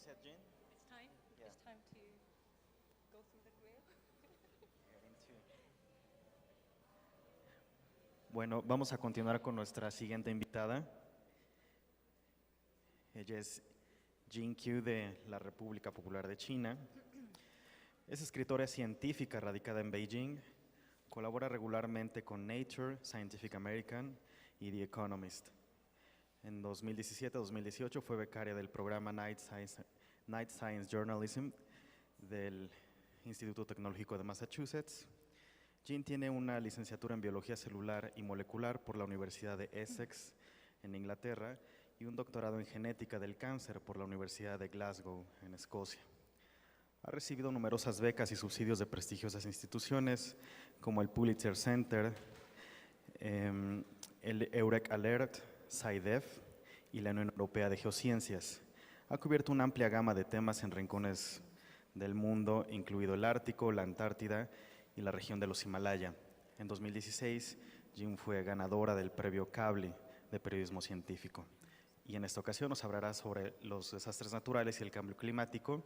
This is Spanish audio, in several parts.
said, Jean? It's time. Yeah. It's time to go through the grill. Bueno, vamos a continuar con nuestra siguiente invitada. Ella es Jean Qiu de la República Popular de China. Es escritora científica radicada en Beijing. Colabora regularmente con Nature, Scientific American y The Economist. En 2017-2018 fue becaria del programa Night Science Journalism del Instituto Tecnológico de Massachusetts. Jean tiene una licenciatura en Biología Celular y Molecular por la Universidad de Essex, en Inglaterra, y un doctorado en Genética del Cáncer por la Universidad de Glasgow, en Escocia. Ha recibido numerosas becas y subsidios de prestigiosas instituciones como el Pulitzer Center, el EUREC Alert, SciDev y la Unión Europea de Geociencias. Ha cubierto una amplia gama de temas en rincones del mundo, incluido el Ártico, la Antártida y la región de los Himalaya. En 2016, Jean fue ganadora del Premio Kavli de Periodismo Científico. Y en esta ocasión nos hablará sobre los desastres naturales y el cambio climático,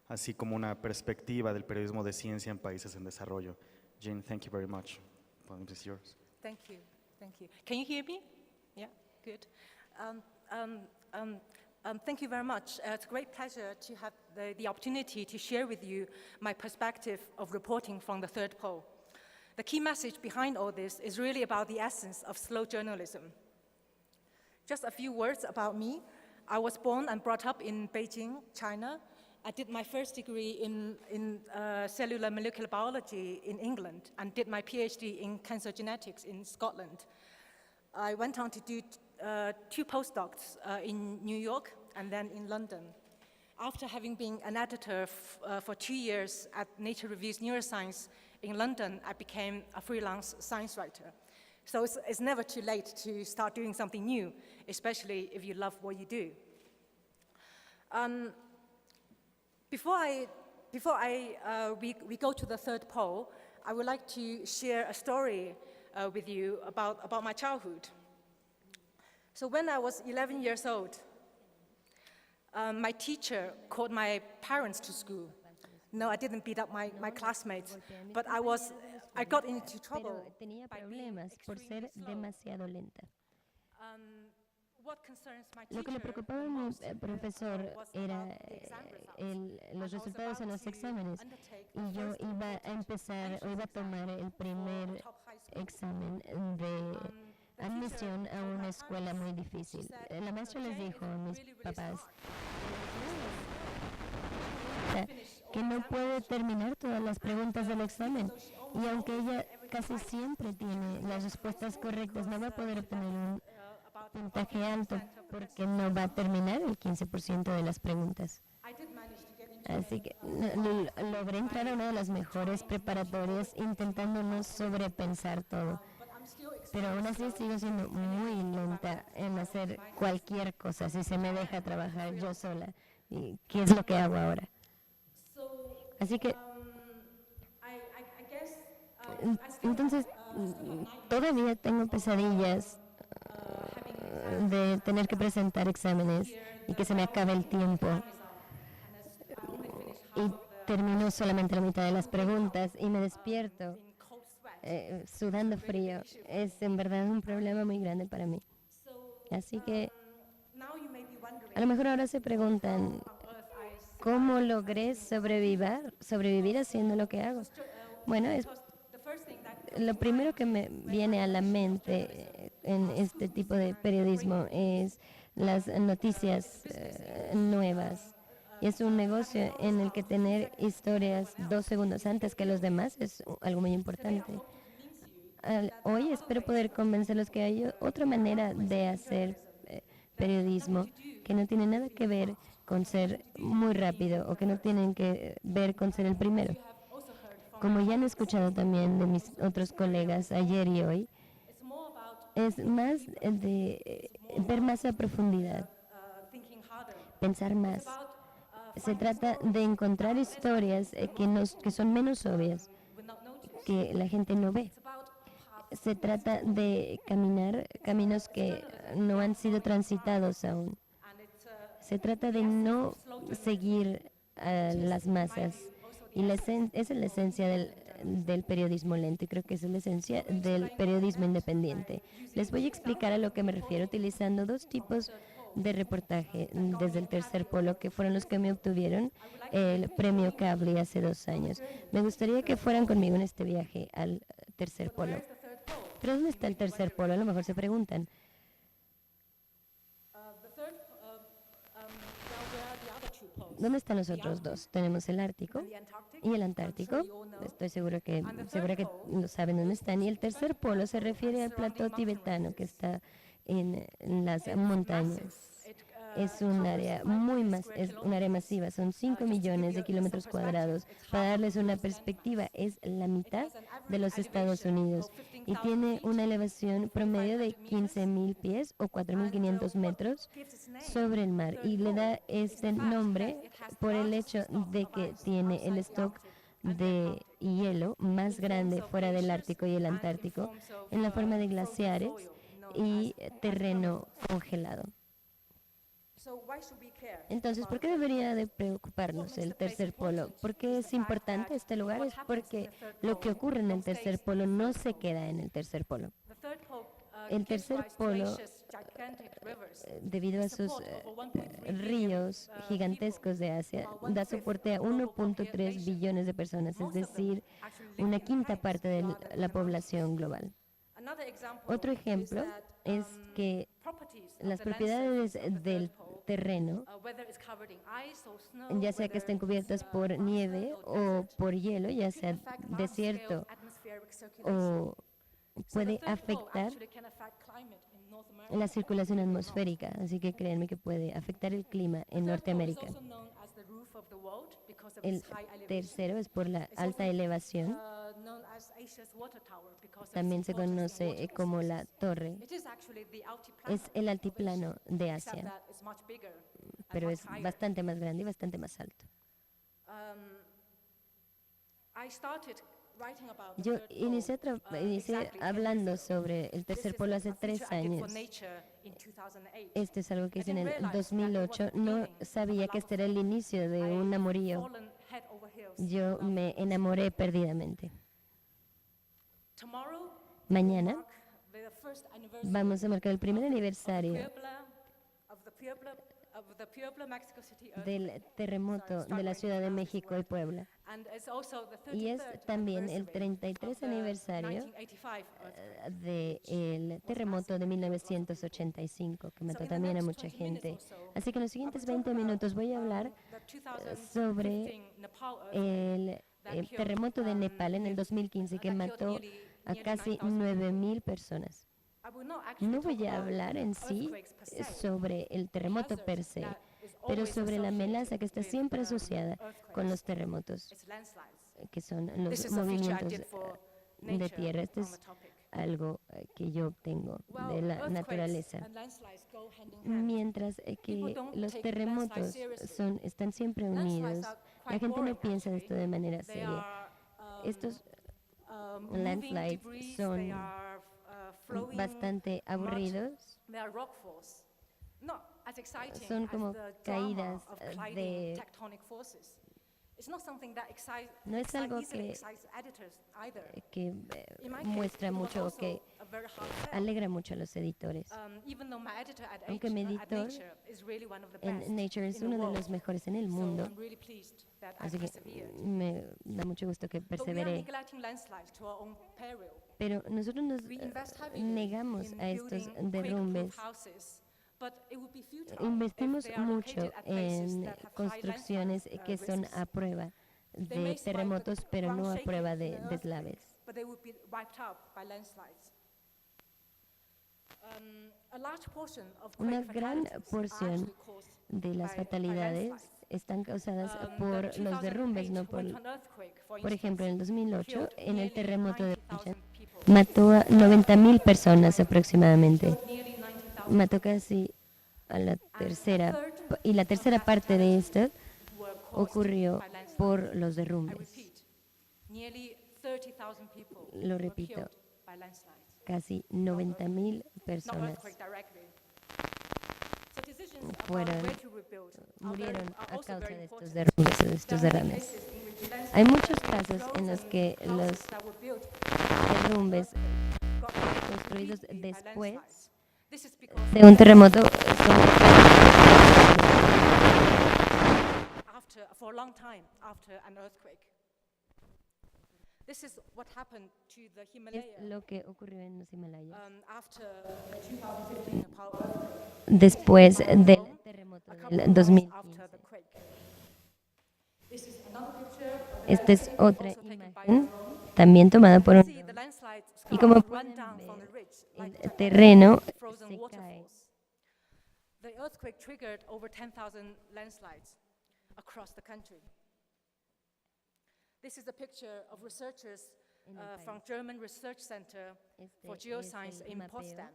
así como una perspectiva del periodismo de ciencia en países en desarrollo. Jean, thank you very much. The podium is yours. Thank you. Thank you. Can you hear me? Yeah, good. Thank you very much. It's a great pleasure to have the opportunity to share with you my perspective of reporting from the third pole. The key message behind all this is really about the essence of slow journalism. Just a few words about me. I was born and brought up in Beijing, China. I did my first degree in cellular molecular biology in England and did my PhD in cancer genetics in Scotland. I went on to do 2 postdocs in New York and then in London. After having been an editor for 2 years at Nature Reviews Neuroscience in London, I became a freelance science writer. So it's never too late to start doing something new, especially if you love what you do. Before we go to the third pole, I would like to share a story with you about my childhood. So when I was 11 years old, my teacher called my parents to school. No, I didn't beat up my classmates, but I got into trouble. Pero tenía by being problemas por extremely ser slow. demasiado lenta. What concerns my Lo que le teacher preocupaba the a mi most, profesor was era about the exam results. los And I was resultados en about los to exámenes undertake y the yo first iba a important empezar o iba a entrance tomar exam el for primer a top high school. examen de The admisión teacher a told una my escuela parents, muy she difícil. said, La maestra les "Jane, dijo it's a mis really, really papás smart. Finish all que no exam puede questions." terminar todas las preguntas del examen So she only y aunque ella everything casi right. siempre tiene las respuestas correctas, no va a poder obtener un About puntaje 50% alto of the porque no va a terminar el 15% de las preguntas. I did manage to get into Así que logré entrar a una de las mejores preparatorias intentando no sobrepensar todo. but I'm still Pero aún así sigo siendo muy lenta en hacer cualquier cosa si se me deja trabajar yo sola. ¿Y qué es lo que hago ahora? Así que I guess entonces todavía tengo pesadillas de tener que presentar exámenes y que se me acabe el tiempo y termino solamente la mitad de las preguntas y me despierto in cold sweat. sudando frío. Es en verdad un problema muy grande para mí. Así que Now you may be a wondering lo mejor ahora se preguntan on earth I cómo logré sobrevivir haciendo lo que hago. Bueno, the first thing that lo primero que me viene a la mente en este tipo de periodismo es las noticias nuevas. Y es un negocio en el que tener historias 2 segundos antes que los demás es algo muy importante. Hoy espero poder convencerlos que hay otra manera de hacer periodismo que no tiene nada que ver con ser muy rápido o que no tienen que ver con ser el primero. Como ya han escuchado también de mis otros colegas ayer y hoy, it's more about es más de ver más a profundidad, thinking harder. pensar más. About Se trata de encontrar historias que son menos obvias, we're not noticed. que la gente no ve. It's about Se trata de caminar caminos que no han sido transitados aún. Se trata de no seguir a las masas. Y esa es la esencia del periodismo lento, y creo que esa es la esencia del periodismo independiente. Les voy a explicar a lo que me refiero utilizando dos tipos de reportaje desde el tercer polo, que fueron los que me obtuvieron el premio Kavli hace 2 años. Me gustaría que fueran conmigo en este viaje al tercer polo. ¿Pero dónde está el tercer polo? A lo mejor se preguntan. ¿Dónde están los otros dos? Tenemos el Ártico y el Antártico. Estoy segura que lo saben dónde están. Y el tercer polo se refiere al plató tibetano que está en las montañas. Es un área es un área masiva, son 5 millones de kilómetros cuadrados. Para darles una perspectiva, es la mitad de los Estados Unidos y tiene una elevación promedio de 15.000 pies o 4.500 metros sobre el mar, y le da este nombre por el hecho de que tiene el stock de hielo más grande fuera del Ártico y el Antártico en la forma de glaciares y terreno congelado. Entonces, ¿por qué debería de preocuparnos el tercer polo? ¿Por qué es importante este lugar? Es porque lo que ocurre en el tercer polo no se queda en el tercer polo. El tercer polo, debido a sus ríos gigantescos de Asia, da soporte a 1.3 billones de personas, es decir, una quinta parte de la población global. Otro ejemplo es que las propiedades del terreno, ya sea que estén cubiertas por nieve o por hielo, ya sea desierto, o puede afectar la circulación atmosférica, así que créanme que puede afectar el clima en Norteamérica. El tercero es por la alta elevación. También se conoce como la torre. Es el altiplano de Asia, pero es bastante más grande y bastante más alto. Yo inicié hablando sobre el tercer polo hace 3 años. Esto es algo que hice en el 2008. No sabía que este era el inicio de un amorío. Yo me enamoré perdidamente. Mañana vamos a marcar el primer aniversario del terremoto de la Ciudad de México y Puebla. Y es también el 33 aniversario del terremoto de 1985, que mató también a mucha gente. Así que en los siguientes 20 minutos voy a hablar sobre el terremoto de Nepal en el 2015, que mató a casi 9.000 personas. No voy a hablar en sí sobre el terremoto per se, pero sobre la amenaza que está siempre asociada con los terremotos, que son los movimientos de tierra. Este es algo que yo obtengo de la naturaleza. Mientras que los terremotos están siempre unidos, la gente no piensa de esto de manera seria. Estos landslides son bastante aburridos. Son como caídas de... No es algo que muestra mucho o que alegra mucho a los editores. Aunque mi editor en Nature es uno de los mejores en el mundo, así que me da mucho gusto que perseveré. Pero nosotros nos negamos a estos derrumbes. Investimos mucho en construcciones que son a prueba de terremotos, pero no a prueba de deslaves. Una gran porción de las fatalidades están causadas por los derrumbes, no por ejemplo, en el 2008, en el terremoto de Punjab, mató a 90.000 personas aproximadamente. Mató casi a la tercera, y la tercera parte de esto ocurrió por los derrumbes. Lo repito, by landslides. Casi 90.000 Not personas earthquake directly. So decisions about fueron- where to rebuild murieron are a also causa very de estos important. derrumbes o de estos There are many derrames. cases in which landslides Hay muchos that casos roads en los and que houses los that were built derrumbes got hit construidos repeatedly by después landslides. This is because de un terremoto for a long time after an earthquake. This is what happened to the es Himalaya lo que ocurrió en los Himalayas. after the 2015 Nepal earthquake. Después del terremoto A couple del of hours 2015. after the quake. This is another picture of Esta es landscape otra also taken by imagen, drone. también tomada por You un see the dron. landslides Y como run pueden down from the ver, ridge el like gigantic terreno frozen se cae. waterfalls. The earthquake triggered over 10,000 landslides across the country. This is a picture of researchers from German Research Center for Este Geoscience es el in mapeo Potsdam.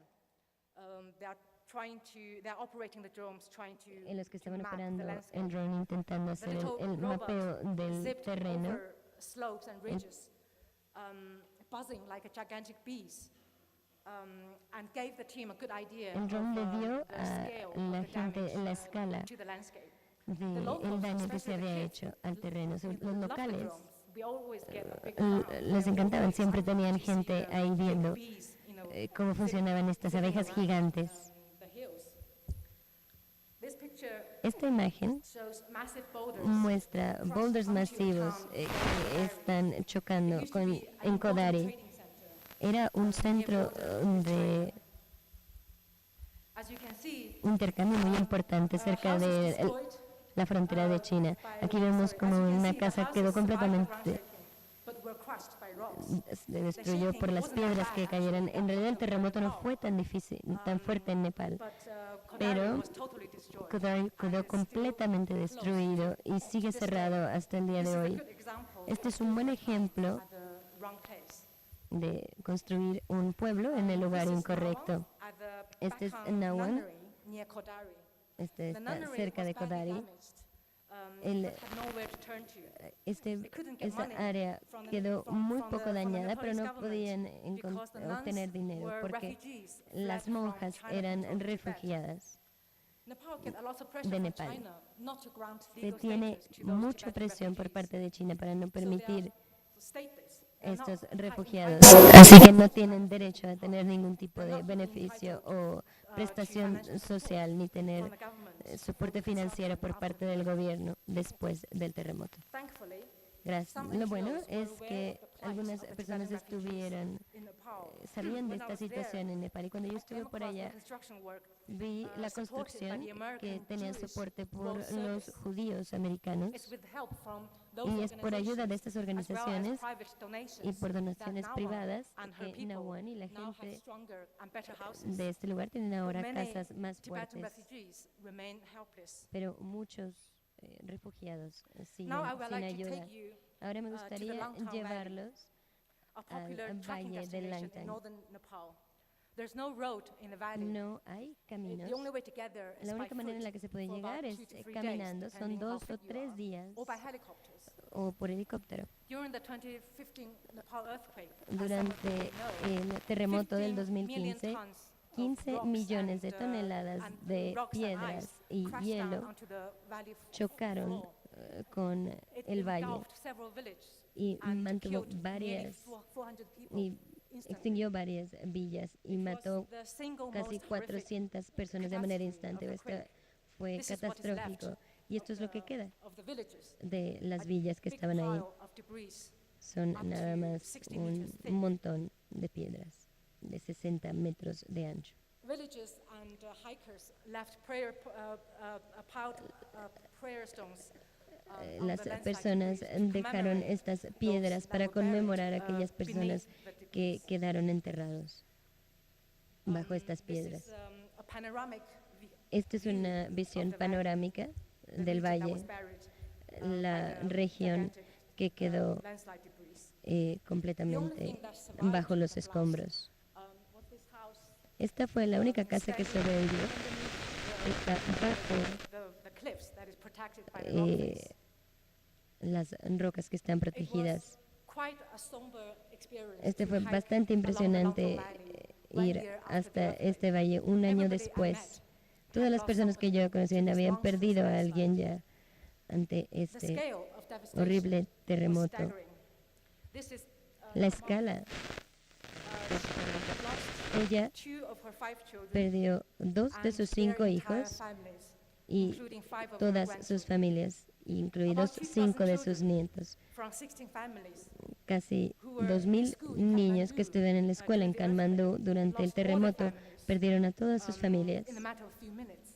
They're operating the drones trying en los que to estaban map the operando landscape. el dron intentando The hacer little el robot mapeo del zipped terreno. over slopes and ridges, buzzing like a gigantic bees, and gave the team a good idea El dron le of dio the a scale of la the gente damage la escala to the landscape. del daño que se había hecho al terreno. Los locales We always get a big les encantaban, siempre tenían gente ahí viendo bees, cómo funcionaban estas abejas gigantes. the hills. This picture Esta imagen shows massive boulders. muestra boulders masivos que están chocando en Kodari. Era un centro de As you can see, intercambio muy importante cerca de la frontera de China. Aquí vemos como una casa quedó completamente se destruyó por las piedras que cayeron. En realidad el terremoto no fue tan difícil, tan fuerte en Nepal, pero Kodari quedó completamente destruido y sigue cerrado hasta el día de hoy. Este es un buen ejemplo de construir un pueblo en el lugar incorrecto. Este es Nawan, este está cerca de Kodari. Esta área quedó muy poco dañada, pero no podían obtener dinero porque las monjas eran refugiadas de Nepal. Se tiene mucha presión por parte de China para no permitir estos refugiados, así que no tienen derecho a tener ningún tipo de beneficio o prestación social ni tener soporte financiero por parte del gobierno después del terremoto. Gracias. Lo bueno es que algunas personas sabían de esta situación en Nepal, y cuando yo estuve por allá vi la construcción que tenían soporte por los judíos americanos, y es por ayuda de estas organizaciones y por donaciones privadas que Nawan y la gente de este lugar tienen ahora casas más fuertes, pero muchos refugiados siguen sin ayuda. Ahora me gustaría llevarlos al valle del Langtang. No hay caminos. La única manera en la que se puede llegar es caminando. Son 2 o 3 días o por helicóptero. Durante el terremoto del 2015, 15 millones de toneladas de piedras y hielo chocaron con el valle y mantuvo extinguió varias villas y mató casi 400 personas de manera instante. Esto fue catastrófico, y esto es lo que queda de las villas que estaban ahí. Son nada más un montón de piedras de 60 metros de ancho. Las personas dejaron estas piedras para conmemorar a aquellas personas que quedaron enterrados bajo estas piedras. Esta es una visión panorámica del valle, la región que quedó completamente bajo los escombros. Esta fue la única casa que sobrevivió. Está bajo las rocas que están protegidas Este fue bastante impresionante ir hasta este valle un año después. Todas las personas que yo conocí habían perdido a alguien ya ante este horrible terremoto. La escala. Ella perdió 2 de sus 5 hijos y todas sus familias, incluidos 5 de sus nietos. Casi 2.000 niños que estuvieron en la escuela en Kathmandú durante el terremoto perdieron a todas sus familias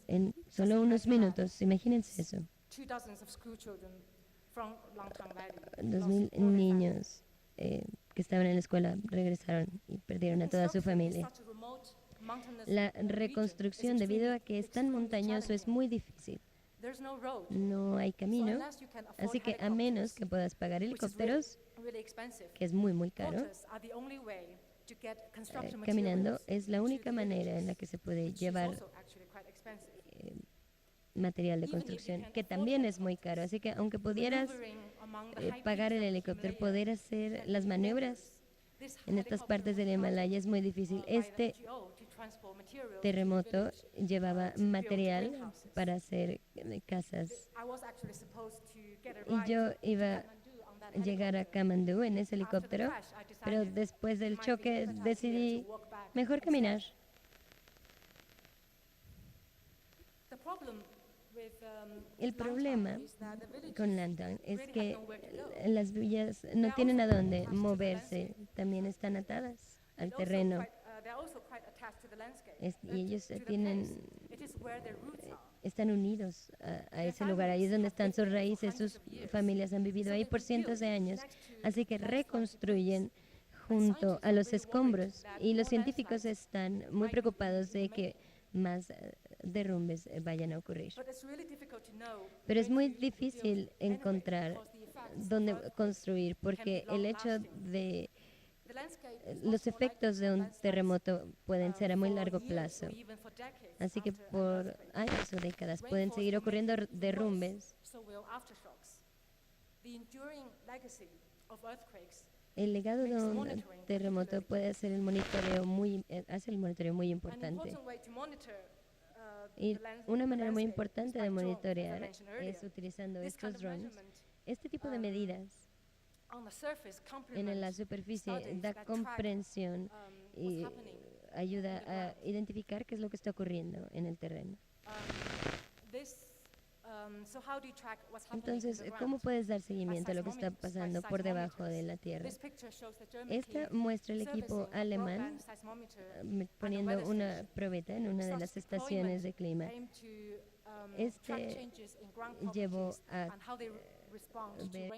en solo unos minutos. Imagínense eso. 2.000 niños que estaban en la escuela regresaron y perdieron a toda su familia. La reconstrucción, debido a que es tan montañoso, es muy difícil. No hay camino, así que a menos que puedas pagar helicópteros, que es muy, muy caro, caminando es la única manera en la que se puede llevar material de construcción, que también es muy caro. Así que aunque pudieras pagar el helicóptero, poder hacer las maniobras en estas partes del Himalaya es muy difícil. Este terremoto llevaba material para hacer casas. Y yo iba a llegar a Kathmandú en ese helicóptero, pero después del choque decidí mejor caminar. El problema con Langtang es que las villas no tienen a dónde moverse, también están atadas al terreno. Y ellos están unidos a ese lugar, ahí es donde están sus raíces, sus familias han vivido ahí por cientos de años, así que reconstruyen junto a los escombros y los científicos están muy preocupados de que más derrumbes vayan a ocurrir. Pero es muy difícil encontrar dónde construir porque el hecho de los efectos de un terremoto pueden ser a muy largo plazo. Así que por años o décadas pueden seguir ocurriendo derrumbes. El legado de un terremoto puede hacer el monitoreo muy importante. Y una manera muy importante de monitorear es utilizando estos drones. Este tipo de medidas en la superficie da comprensión y ayuda a identificar qué es lo que está ocurriendo en el terreno. Entonces, ¿cómo puedes dar seguimiento a lo que está pasando por debajo de la tierra? Esta muestra el equipo alemán poniendo una probeta en una de las estaciones de clima. Este llevó a ver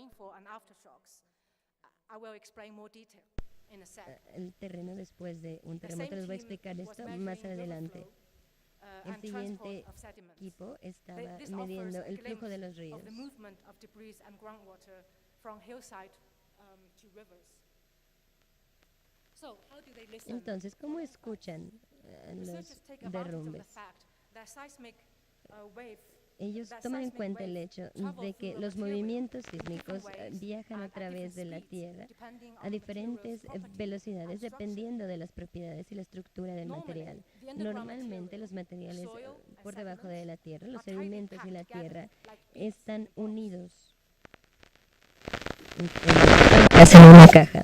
el terreno después de un terremoto. Les voy a explicar esto más adelante. El siguiente equipo estaba midiendo el flujo de los ríos. Entonces, ¿cómo escuchan los derrumbes? Ellos toman en cuenta el hecho de que los movimientos sísmicos viajan a través de la Tierra a diferentes velocidades dependiendo de las propiedades y la estructura del material. Normalmente los materiales por debajo de la Tierra, los sedimentos y la Tierra, están unidos. Hacen una caja.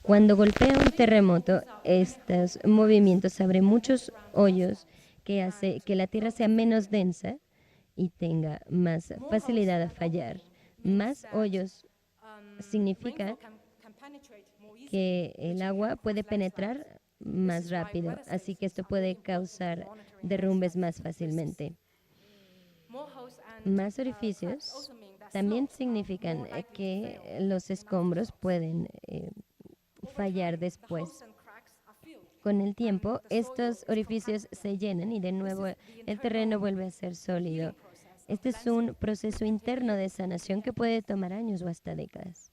Cuando golpea un terremoto, estos movimientos abren muchos hoyos que hace que la Tierra sea menos densa y tenga más facilidad a fallar. Más hoyos significa que el agua puede penetrar más rápido, así que esto puede causar derrumbes más fácilmente. Más orificios también significan que los escombros pueden fallar después. Con el tiempo, estos orificios se llenan y de nuevo el terreno vuelve a ser sólido. Este es un proceso interno de sanación que puede tomar años o hasta décadas.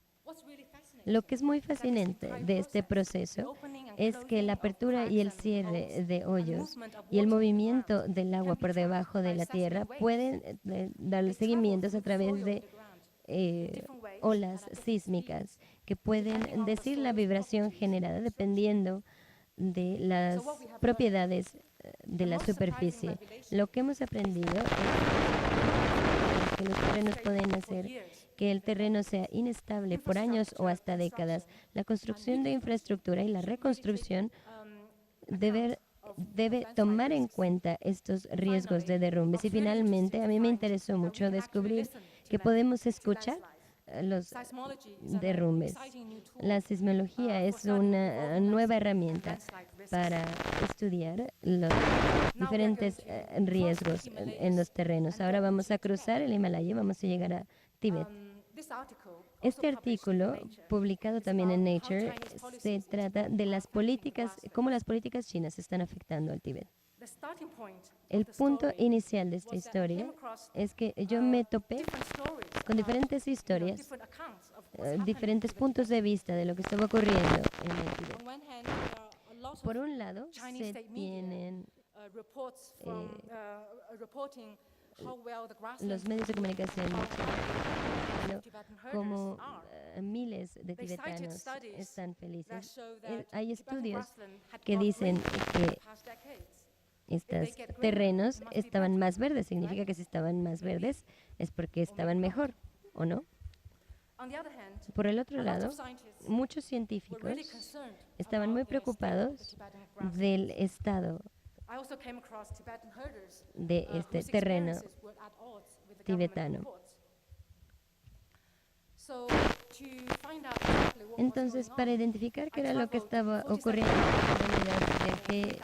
Lo que es muy fascinante de este proceso es que la apertura y el cierre de hoyos y el movimiento del agua por debajo de la tierra pueden dar seguimientos a través de olas sísmicas que pueden decir la vibración generada dependiendo de las propiedades de la superficie. Lo que hemos aprendido es que los terrenos pueden hacer que el terreno sea inestable por años o hasta décadas. La construcción de infraestructura y la reconstrucción debe tomar en cuenta estos riesgos de derrumbes. Y finalmente, a mí me interesó mucho descubrir que podemos escuchar los derrumbes. La sismología es una nueva herramienta para estudiar los diferentes riesgos en los terrenos. Ahora vamos a cruzar el Himalaya y vamos a llegar a Tíbet. Este artículo, publicado también en Nature, se trata de las políticas, cómo las políticas chinas están afectando al Tíbet. El punto inicial de esta historia es que yo me topé con diferentes historias, diferentes puntos de vista de lo que estaba ocurriendo en el Tíbet. Por un lado, se tienen los medios de comunicación como miles de tibetanos están felices. Hay estudios que dicen que estos terrenos estaban más verdes. Significa que si estaban más verdes es porque estaban mejor, ¿o no? Por el otro lado, muchos científicos estaban muy preocupados del estado de este terreno tibetano. Entonces, para identificar qué era lo que estaba ocurriendo, en realidad viajé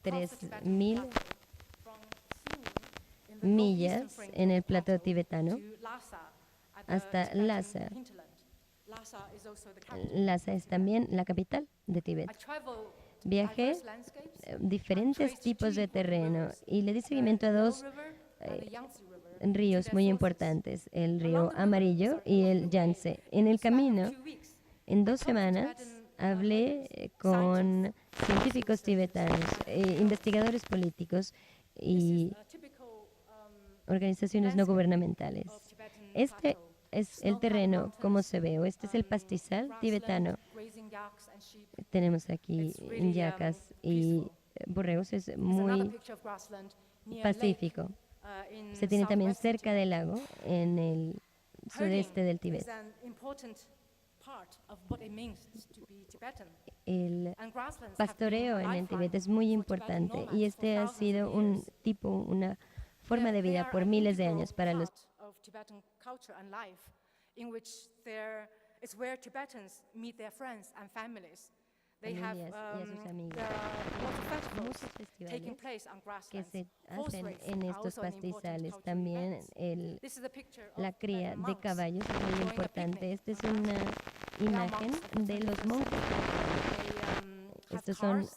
3.000 millas en el plató tibetano hasta Lhasa. Lhasa es también la capital de Tíbet. Viajé diferentes tipos de terreno y le di seguimiento a dos ríos muy importantes, el río Amarillo y el Yangtze. En el camino, en 2 semanas, hablé con científicos tibetanos, investigadores políticos y organizaciones no gubernamentales. Este es el terreno como se ve, o este es el pastizal tibetano. Tenemos aquí yacas y borregos, es muy pacífico. Se tiene también cerca del lago, en el sudeste del Tíbet. El pastoreo en el Tíbet es muy importante y este ha sido una forma de vida por miles de años para los familias y a sus amigos. Muchos festivales que se hacen en estos pastizales. También la cría de caballos es muy importante. Esta es una imagen de los monjes. Estos son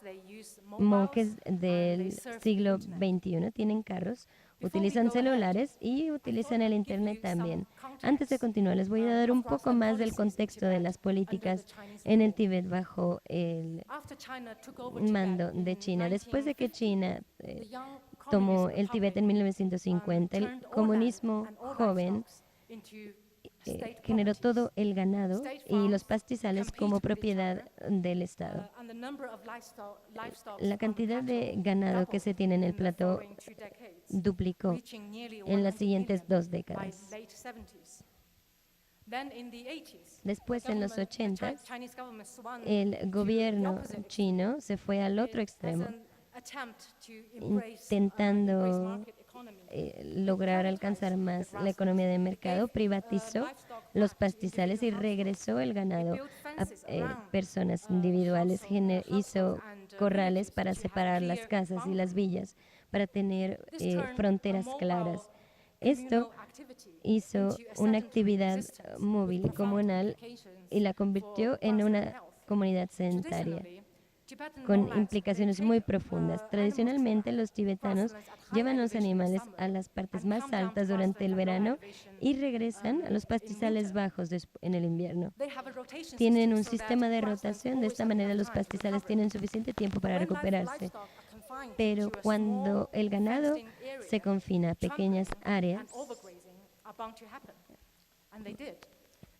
monjes del siglo XXI, tienen carros, utilizan celulares y utilizan el Internet también. Antes de continuar, les voy a dar un poco más del contexto de las políticas en el Tíbet bajo el mando de China. Después de que China tomó el Tíbet en 1950, el comunismo joven generó todo el ganado y los pastizales como propiedad del Estado. La cantidad de ganado que se tiene en el plató duplicó en las siguientes 2 décadas. Después, en los 80, el gobierno chino se fue al otro extremo, intentando lograr alcanzar más la economía de mercado, privatizó los pastizales y regresó el ganado a personas individuales. Hizo corrales para separar las casas y las villas, para tener fronteras claras. Esto hizo una actividad móvil y comunal y la convirtió en una comunidad sedentaria, con implicaciones muy profundas. Tradicionalmente, los tibetanos llevan los animales a las partes más altas durante el verano y regresan a los pastizales bajos en el invierno. Tienen un sistema de rotación, de esta manera los pastizales tienen suficiente tiempo para recuperarse. Pero cuando el ganado se confina a pequeñas áreas, And they did. And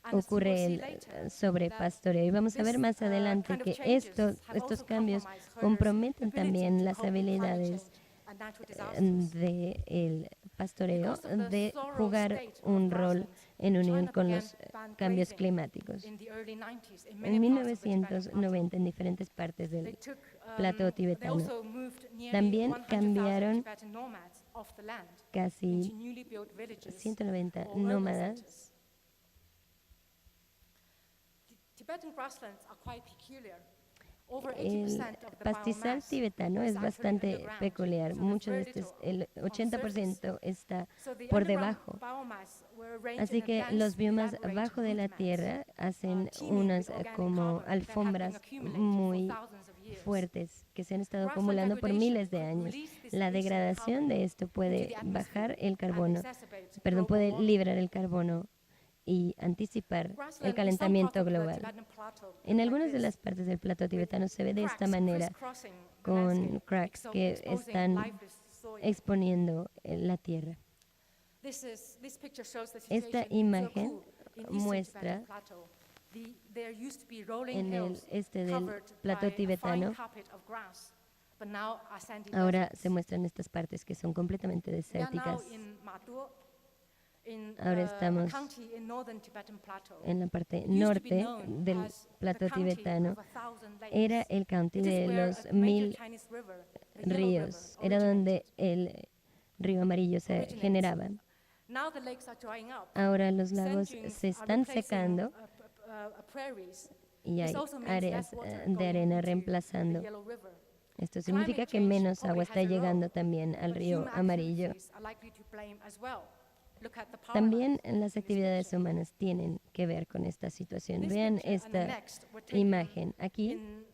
as you will ocurre see el later, sobrepastoreo. Y vamos a ver más adelante kind of que changes have estos also cambios compromised herders' comprometen ability también to las cope with climate habilidades change and natural disasters. del pastoreo Because of the de thorough jugar state of un rol grasslands, en unión China con began los ban cambios grazing climáticos. in the early 90s in many En parts of the Tibetan Plateau. 1990 en diferentes partes They del took, plató they tibetano also moved nearly también 100,000 cambiaron Tibetan nomads off the land casi into newly built villages 190 or urban nómadas. centers. Tibetan grasslands are quite peculiar. Over 80% El of the pastizal biomass tibetano is es actually bastante underground. peculiar. So there's Mucho de very este, little el on surface. 80% está So the por underground debajo. biomass were arranged Así in que advanced los biomas elaborate bajo de la root mats, tierra hacen teeming unas with organic como carbon that had been alfombras accumulated muy for thousands of years. fuertes que se han estado Grassland acumulando por degradation miles de could años. release this La baseline degradación carbon de esto into puede the atmosphere bajar el and carbono, exacerbate perdón, global puede warming. liberar el carbono y anticipar el Grassland in some calentamiento parts of the global. Tibetan Plateau look En like algunas de this, las partes del plató tibetano se ve de esta cracks manera, crisscrossing the con landscape, cracks que exposing están lifeless soil. exponiendo la tierra. This picture shows the Esta situation in imagen Turku, in eastern muestra Tibetan Plateau. There used to be rolling en el hills este del covered plató by a fine tibetano. carpet of grass, but now are sandy Ahora deserts. se muestran estas partes que son completamente We are now desérticas. in Matur, in Ahora a estamos county in northern Tibetan Plateau. En la parte It used to be norte known del as the plató county tibetano of 1,000 lakes. era el county It is de where los a major 1000 Chinese river, the Yellow ríos. River, Era donde originated. el río amarillo se Originates. generaba. Now the lakes are drying up. Ahora los Sand lagos dunes se are están replacing, secando prairies. y hay This also means áreas less water de going arena into the reemplazando. Yellow River. Esto significa Climate que change menos probably agua has está a role, llegando también al but río human amarillo. activities are likely to blame as well. Look at the power También lines las in this actividades picture. humanas tienen que ver con esta situación. This Vean picture and the esta next were taken imagen. Aquí in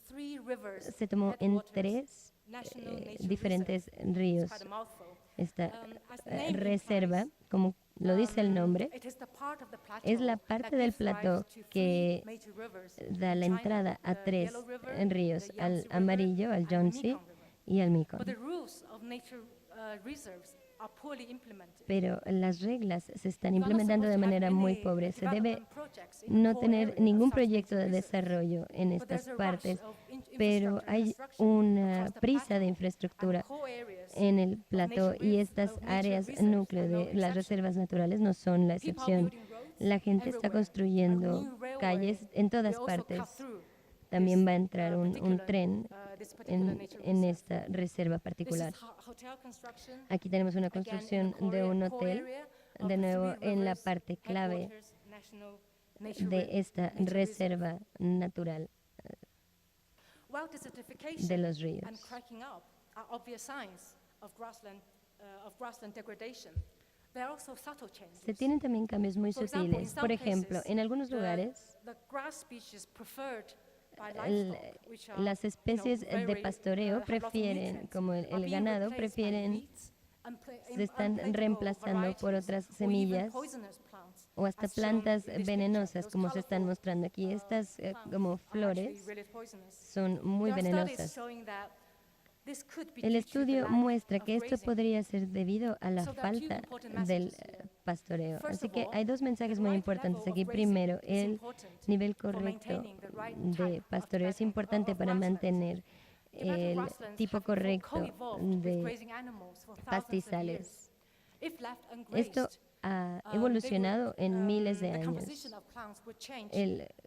3 rivers, se tomó en headwaters, 3 National Nature diferentes Reserve. ríos. It's quite a mouthful. Esta As the name reserva, implies, como lo dice el nombre, it is the part of the es la plateau parte that del gives rise plató to 3 que major rivers da in la China, entrada a the 3 Yellow River, ríos, the al Yangtze River, amarillo, al and the Yangtze Mekong River. y al But Mekong. the rules of nature reserves are poorly implemented. Pero las reglas se están You are not implementando de supposed to have manera muy any pobre. Se debe development projects in the no core tener area of ningún such proyecto nature de reserves. desarrollo en But estas there's a rush partes, of pero infrastructure hay construction una across the prisa de plateau, infraestructura and core areas en el of plató nature y res- estas of nature áreas reserves núcleo are no de las exception. reservas naturales no son la People are excepción. building roads La gente está everywhere. A construyendo new railway calles en todas will also cut partes. through También this, va a entrar un particular, tren this particular nature en reserve. esta reserva This particular. is hotel construction, Aquí tenemos una again, in the construcción de un core hotel, area of de the nuevo 3 en la rivers, parte clave headwaters, National Nature de esta Nature Reserve. reserva natural While desertification de los and ríos. cracking up are obvious signs of grassland degradation, there are also subtle changes. Se tienen también cambios muy For example, in sutiles. some Por ejemplo, places, en algunos the- lugares, the grass species preferred by el- livestock, which are, las especies de very, pastoreo have lots of prefieren, nutrients, como are el being ganado, replaced by prefieren, weeds, se están unplanted reemplazando por varieties, otras or even semillas poisonous plants, o hasta as shown plantas in this venenosas, picture. como Those se están colourful, mostrando aquí. Estas plants como are actually flores really poisonous. son muy There are studies venenosas. showing that this could be El due to the estudio lack muestra of que esto grazing. podría ser debido a la So there are two falta important del messages here. pastoreo. First Así of que all, hay dos mensajes the muy right importantes level aquí. of grazing Primero, is el important nivel for correcto maintaining the right de type of pastoreo es Tibetan- importante of para grasslands. mantener Tibetan el grasslands tipo have correcto co-evolved with de grazing animals for thousands of pastizales. years. If left Esto ungrazed, ha they evolucionado would, en miles de the años. composition of plants would change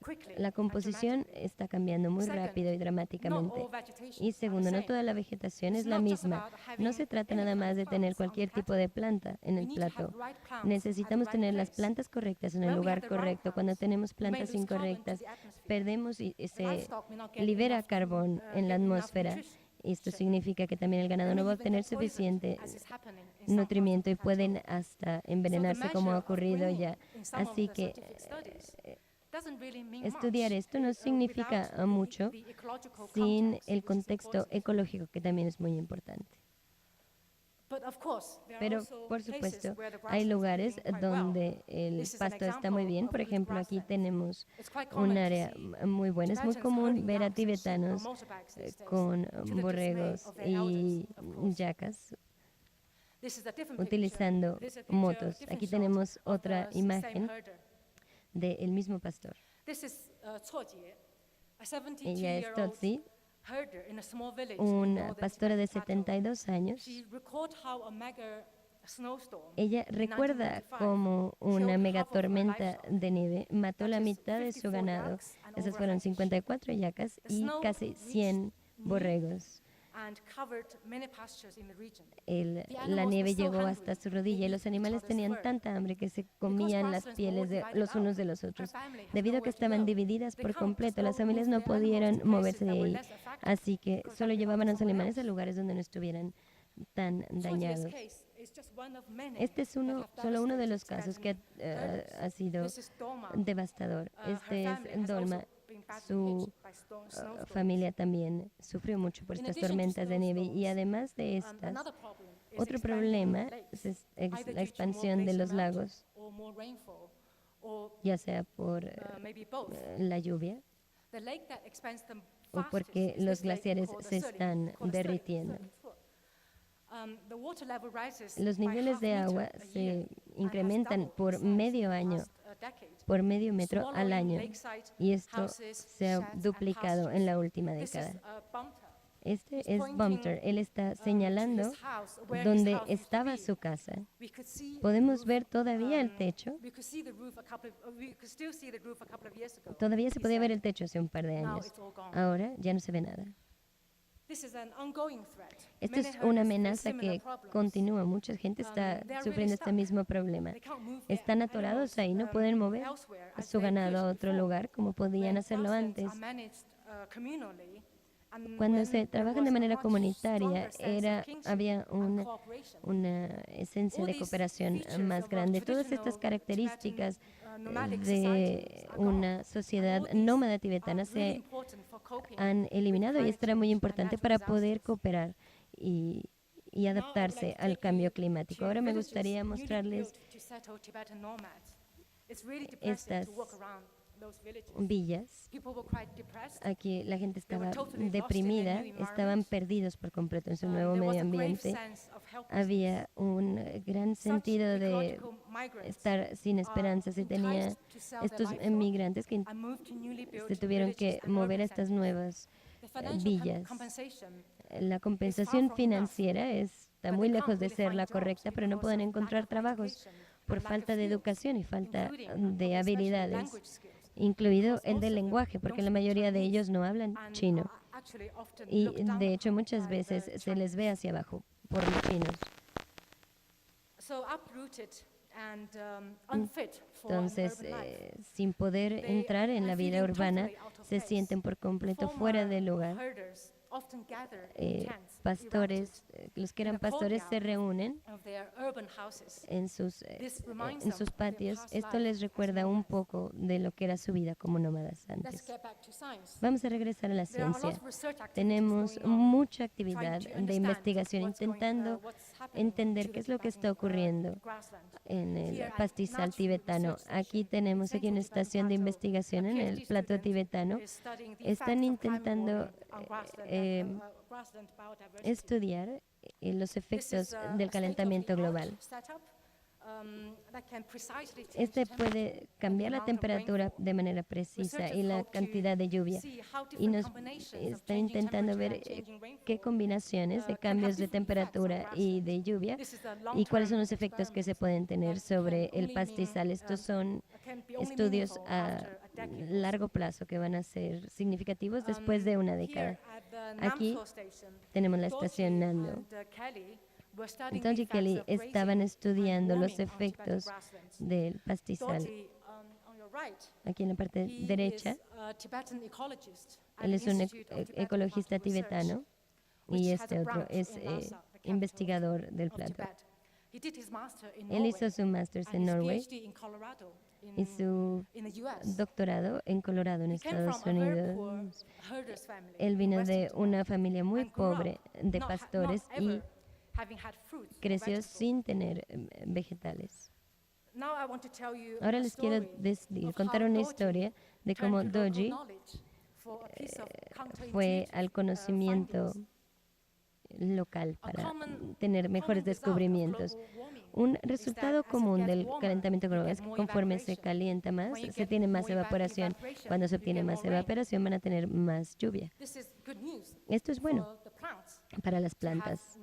quickly La and composición dramatically. está cambiando muy Second, rápido y Not dramáticamente. all vegetation Y are the segundo, no same. toda la vegetación es It's la not just misma. about No having se trata any nada kind más of de tener plants on the cualquier tipo plateau. de planta en We el need to have plató. the right plants Necesitamos at the right tener las place. plantas correctas en el When we lugar have the wrong correcto. Cuando plants, tenemos we may plantas lose carbon into incorrectas, the atmosphere. perdemos y se Livestock may not get libera enough, carbón en la get enough atmósfera. nutrition. Esto significa que también el ganado They no may va a even obtener get poisoned, suficiente as is happening in some parts of nutrimiento y the plateau. pueden hasta envenenarse como ha measure of ocurrido greening ya. in some of Así the que scientific studies doesn't really mean estudiar much, esto no significa without mucho the ecological sin context, el which is contexto important. ecológico, que también es muy importante. But of course, there are Pero, also por places supuesto, where the hay grasslands are lugares doing quite well. donde el This is an pasto está muy example bien. of Por good ejemplo, aquí grasslands. tenemos It's quite common un to área see muy buena. Es muy Tibetans común herding ver a dogs and sheep on tibetanos motorbikes these days, con to the dismay borregos of their y elders, of course. yacas. This is a different utilizando picture. This is a picture, motos. different Aquí shot tenemos of otra the imagen same herder. del mismo pastor. This is Cuo Jie, a Ella es 72-year-old Totsi, herder in a small village in una northern pastora de Tibet plateau. 72 años. She recalled how a mega snowstorm Ella in recuerda 1995 cómo una killed half of her megatormenta livestock. de nieve mató That la is mitad de su 54 ganado. yaks and Esas over fueron 100 sheep. 54 yacas The y snow casi reached 100 knee borregos. and covered many pastures in the region. La nieve llegó hasta su rodilla y los animales tenían tanta hambre que se comían las pieles de los unos de los otros. Debido a que estaban divididas por completo, las familias no pudieron moverse de ahí, así que solo llevaban a los animales a lugares donde no estuvieran tan dañados. Este es solo uno de los casos que ha sido devastador. Este es Dolma. Su familia también sufrió mucho por estas tormentas de nieve y además de estas, otro problema es la expansión de los lagos, ya sea por la lluvia o porque los glaciares se están derritiendo. Los niveles de agua se incrementan por medio año, por medio metro al año, y esto se ha duplicado en la última década. Este es Bumter. Él está señalando donde estaba su casa. Podemos ver todavía el techo. Todavía se podía ver el techo hace un par de años. Ahora ya no se ve nada. Esta es una amenaza que continúa. Mucha gente está sufriendo este mismo problema. Están atorados ahí, no pueden mover su ganado a otro lugar como podían hacerlo antes. Cuando se trabajan de manera comunitaria, había una esencia de cooperación más grande. Todas estas características de una sociedad nómada tibetana se han eliminado y esto era muy importante para poder cooperar y adaptarse al cambio climático. Ahora me gustaría mostrarles estas villas. Aquí la gente estaba deprimida, estaban perdidos por completo en su nuevo medio ambiente. Había un gran sentido de estar sin esperanza. Se tenía estos inmigrantes que se tuvieron que mover a estas nuevas villas. La compensación financiera está muy lejos de ser la correcta, pero no pueden encontrar trabajos por falta de educación y falta de habilidades, incluido el del lenguaje, porque la mayoría de ellos no hablan chino. Y de hecho muchas veces se les ve hacia abajo por los chinos. Entonces, sin poder entrar en la vida urbana, se sienten por completo fuera del lugar. Pastores, los que eran pastores se reúnen en sus patios. Esto les recuerda un poco de lo que era su vida como nómadas antes. Vamos a regresar a la ciencia. Tenemos mucha actividad de investigación intentando entender qué es lo que está ocurriendo en el pastizal tibetano. Aquí tenemos una estación de investigación en el plato tibetano. Están intentando estudiar los efectos del calentamiento global. Este puede cambiar la temperatura de manera precisa y la cantidad de lluvia. Y nos está intentando ver qué combinaciones de cambios de temperatura y de lluvia y cuáles son los efectos que se pueden tener sobre el pastizal. Estos son estudios a largo plazo que van a ser significativos después de una década. Aquí tenemos la estación Nando. Don y Kelly estaban estudiando los efectos del pastizal. Aquí en la parte derecha, él es un ecologista tibetano y este otro es investigador del plato. Él hizo su máster en Norway y su doctorado en Colorado, en Estados Unidos. Él vino de una familia muy pobre de pastores y creció sin tener vegetales. Ahora les quiero contar una historia de cómo Doji fue al conocimiento local para tener mejores descubrimientos. Un resultado común del calentamiento global es que conforme se calienta más, se tiene más evaporación. Cuando se obtiene más evaporación, van a tener más lluvia. Esto es bueno para las plantas.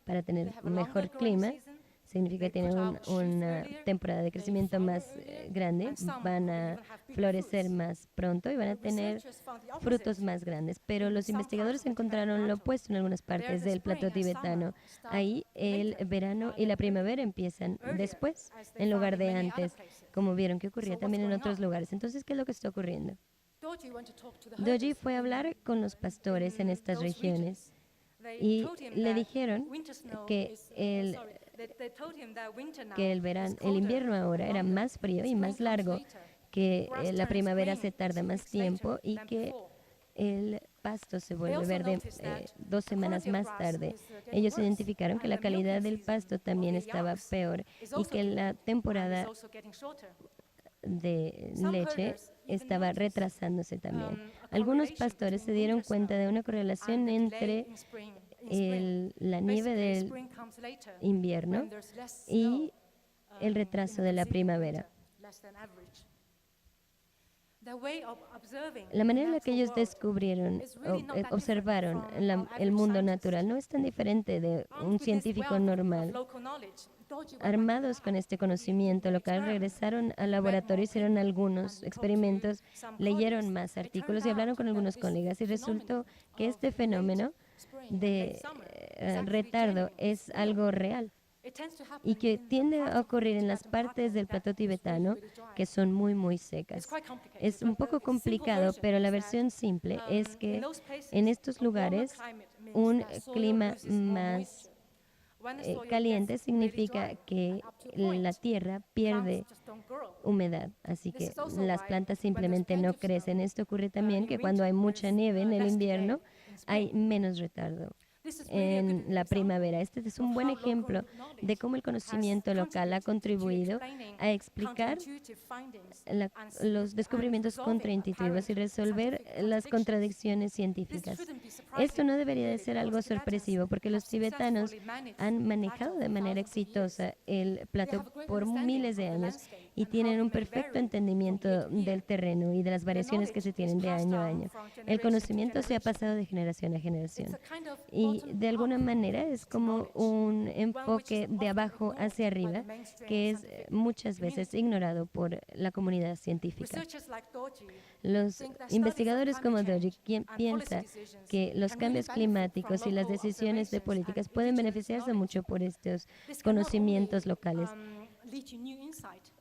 Para tener mejor clima, significa que tienen una temporada de crecimiento más grande, van a florecer más pronto y van a tener frutos más grandes. Pero los investigadores encontraron lo opuesto en algunas partes del plató tibetano. Ahí el verano y la primavera empiezan después, en lugar de antes, como vieron que ocurría también en otros lugares. Entonces, ¿qué es lo que está ocurriendo? Dorji fue a hablar con los pastores en estas regiones y le dijeron que el invierno ahora era más frío y más largo, que la primavera se tarda más tiempo y que el pasto se vuelve verde 2 semanas más tarde. Ellos identificaron que la calidad del pasto también estaba peor y que la temporada de leche estaba retrasándose también. Algunos pastores se dieron cuenta de una correlación entre la nieve del invierno y el retraso de la primavera. La manera en la que ellos descubrieron o observaron el mundo natural no es tan diferente de un científico normal. Armados con este conocimiento local, regresaron al laboratorio, hicieron algunos experimentos, leyeron más artículos y hablaron con algunos colegas y resultó que este fenómeno de retardo es algo real y que tiende a ocurrir en las partes del plató tibetano que son muy secas. Es un poco complicado, pero la versión simple es que en estos lugares un clima más caliente significa que la tierra pierde humedad, así que las plantas simplemente no crecen. Esto ocurre también que cuando hay mucha nieve en el invierno, hay menos retardo en la primavera. Este es un buen ejemplo de cómo el conocimiento local ha contribuido a explicar los descubrimientos contraintuitivos y resolver las contradicciones científicas. Esto no debería de ser algo sorpresivo porque los tibetanos han manejado de manera exitosa el plató por miles de años y tienen un perfecto entendimiento del terreno y de las variaciones que se tienen de año a año. El conocimiento se ha pasado de generación a generación y de alguna manera es como un enfoque de abajo hacia arriba que es muchas veces ignorado por la comunidad científica. Los investigadores como Dorji piensan que los cambios climáticos y las decisiones de políticas pueden beneficiarse mucho por estos conocimientos locales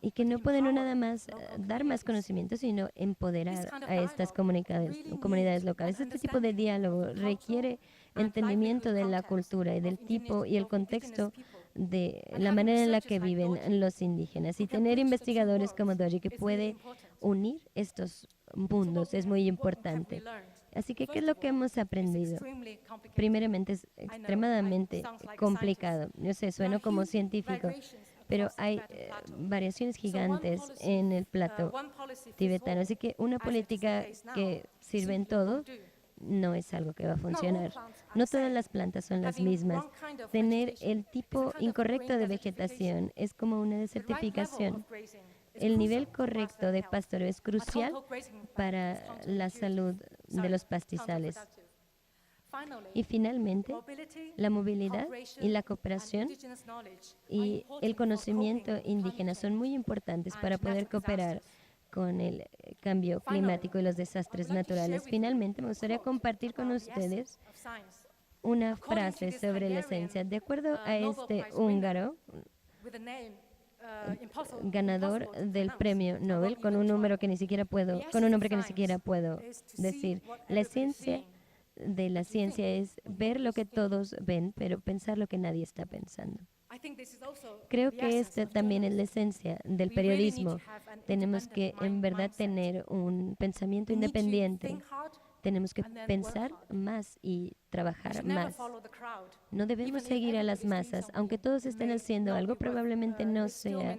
y que no pueden nada más dar más conocimiento, sino empoderar a estas comunidades locales. Este tipo de diálogo requiere entendimiento de la cultura y del tipo y el contexto de la manera en la que viven los indígenas. Y tener investigadores como Dorji que puede unir estos mundos es muy importante. Así que, ¿qué es lo que hemos aprendido? Primeramente, es extremadamente complicado. Yo sé, sueno como científico, pero hay variaciones gigantes en el plató tibetano. Así que una política que sirve en todo no es algo que va a funcionar. No todas las plantas son las mismas. Tener el tipo incorrecto de vegetación es como una desertificación. El nivel correcto de pastoreo es crucial para la salud de los pastizales. Y finalmente, la movilidad y la cooperación y el conocimiento indígena son muy importantes para poder cooperar con el cambio climático y los desastres naturales. Finalmente, me gustaría compartir con ustedes una frase sobre la esencia. De acuerdo a este húngaro, ganador del premio Nobel, con un nombre que ni siquiera puedo decir, la esencia de la ciencia es ver lo que todos ven, pero pensar lo que nadie está pensando. Creo que esta también es la esencia del periodismo. Tenemos que en verdad tener un pensamiento independiente. Tenemos que pensar más y trabajar más. No debemos seguir a las masas. Aunque todos estén haciendo algo, probablemente no sea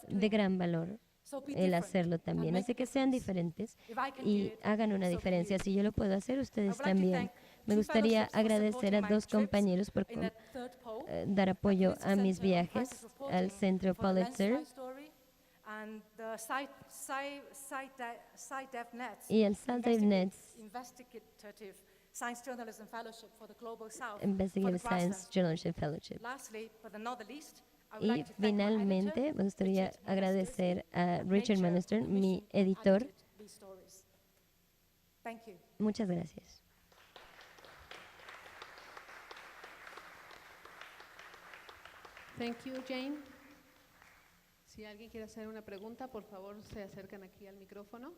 de gran valor. So be el different hacerlo and también. make Así a que sean difference. diferentes If I can do y it, hagan una so can diferencia. you. Si yo lo puedo hacer, I ustedes would like to también. thank Me two gustaría fellowships for agradecer a supporting my 2 trips compañeros por in that third poll. dar apoyo Pulitzer a mis Center on Crisis viajes Reporting al Centro for the Pulitzer landslide story, and the SciDevNet y el SciDevNet Investigative Science Journalism Fellowship for the Global South for Investigative the grasslands. Science Journalism Fellowship. Lastly, but not the least, I would Y like to thank my finalmente editor, me gustaría Richard agradecer a and Richard Nature, Manester, who mi commissioned and editor. edited these stories. Thank you. Muchas gracias. Thank you, Jane. Si alguien quiere hacer una pregunta, por favor, se acercan aquí al micrófono.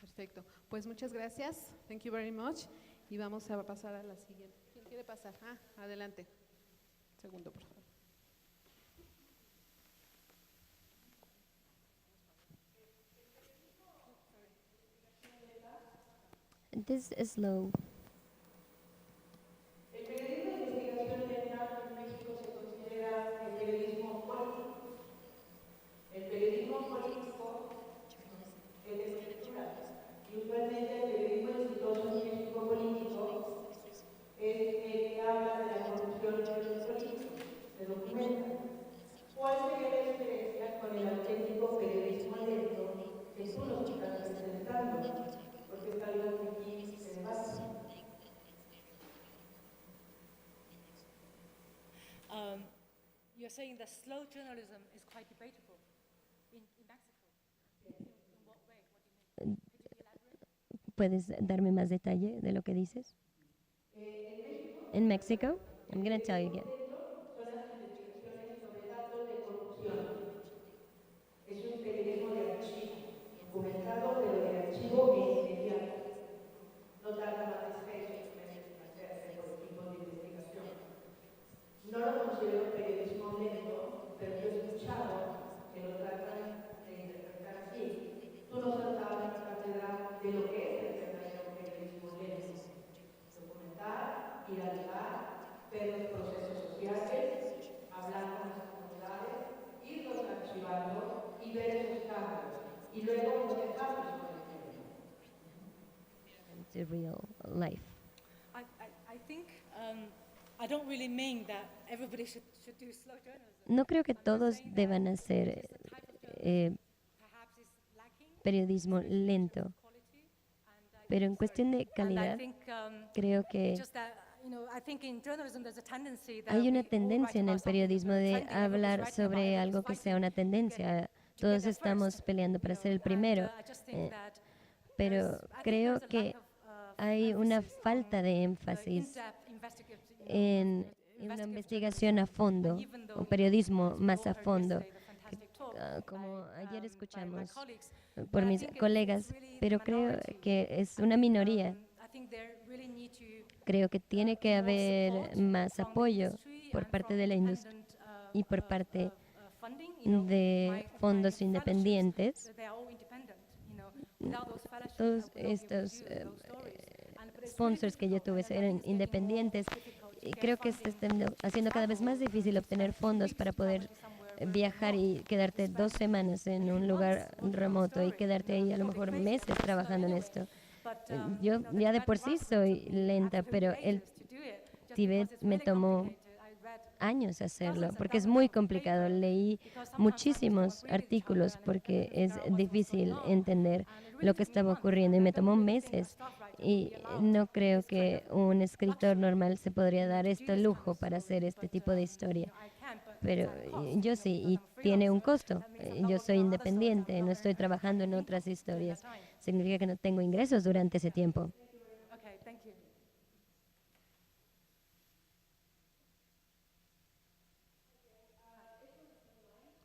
Perfecto. Pues muchas gracias. Thank you very much. Y vamos a pasar a la siguiente. ¿Quién quiere pasar? Adelante. Segundo, por favor. This is slow. El periodismo de investigación ambiental en México se considera el periodismo político. El periodismo político es de estructura y usualmente el periodismo exitoso en México político es el que habla de la corrupción de los políticos, se documenta. ¿Cuál sería la diferencia con el auténtico periodismo lento que tú nos estás presentando? Porque es algo que aquí se debate. You're saying that slow journalism is quite debatable in Mexico. In what way? What do you mean? Could you elaborate? ¿Puedes darme más detalle de lo que dices? En México, I'm going to tell you again. Son las investigaciones sobre datos de corrupción. Es un periodismo de archivo, documentado pero de archivo e inmediato. No tarda más de 6 meses en hacerse por equipos de investigación. No lo considero periodismo lento, pero yo he escuchado que lo tratan de interpretar así. Tú nos has dado una cátedra de lo que es el verdadero periodismo lento. Documentar, ir al lugar, ver los procesos sociales, hablar con las comunidades, irlos archivando y ver esos cambios. Y luego proyectarlos con el tiempo. The real life. I think I don't really mean that everybody should do slow journalism. No creo que I'm just todos saying that deban hacer it's a type of journalism perhaps is lacking periodismo lento, quality, and pero en cuestión de and I calidad, think creo que just that I think in journalism there's a tendency that hay una we all write tendencia en el about something periodismo that's de trending, everybody's hablar writing sobre about it, algo que everybody's sea una fighting tendencia. to Todos get that estamos first, peleando para ser el and, primero, I just think that pero I think creo there's a que lack of, hay una emphasis falta on de the énfasis in-depth investigative, en una investigative investigación a fondo, journalism. And even though, un periodismo as we más all a heard fondo, yesterday, the fantastic talk como by, ayer by my escuchamos colleagues, por but I mis think it's colegas, really the pero creo minority. que es I una think, minoría. I think there really need to Creo que tiene que more haber support más from the apoyo industry por and parte from de la industria independent, y por parte funding, de fondos fellowships, independientes. they are all independent, without those fellowships, Todos I would not be able to estos do those stories. But it's sponsors que yo really tuve difficult, and I eran think it's getting more independientes difficult to y get creo que se funding está haciendo cada vez más difícil obtener fondos para poder viajar y quedarte 2 semanas en un lugar remoto y quedarte ahí a lo mejor meses trabajando en esto. Yo ya de por sí soy lenta, pero el Tíbet me tomó años hacerlo porque es muy complicado. Leí muchísimos artículos porque es difícil entender lo que estaba ocurriendo y me tomó meses. Y no creo que un escritor normal se podría dar este lujo para hacer este tipo de historia. Pero yo sí, y tiene un costo. Yo soy independiente, no estoy trabajando en otras historias. Significa que no tengo ingresos durante ese tiempo. Okay, thank you.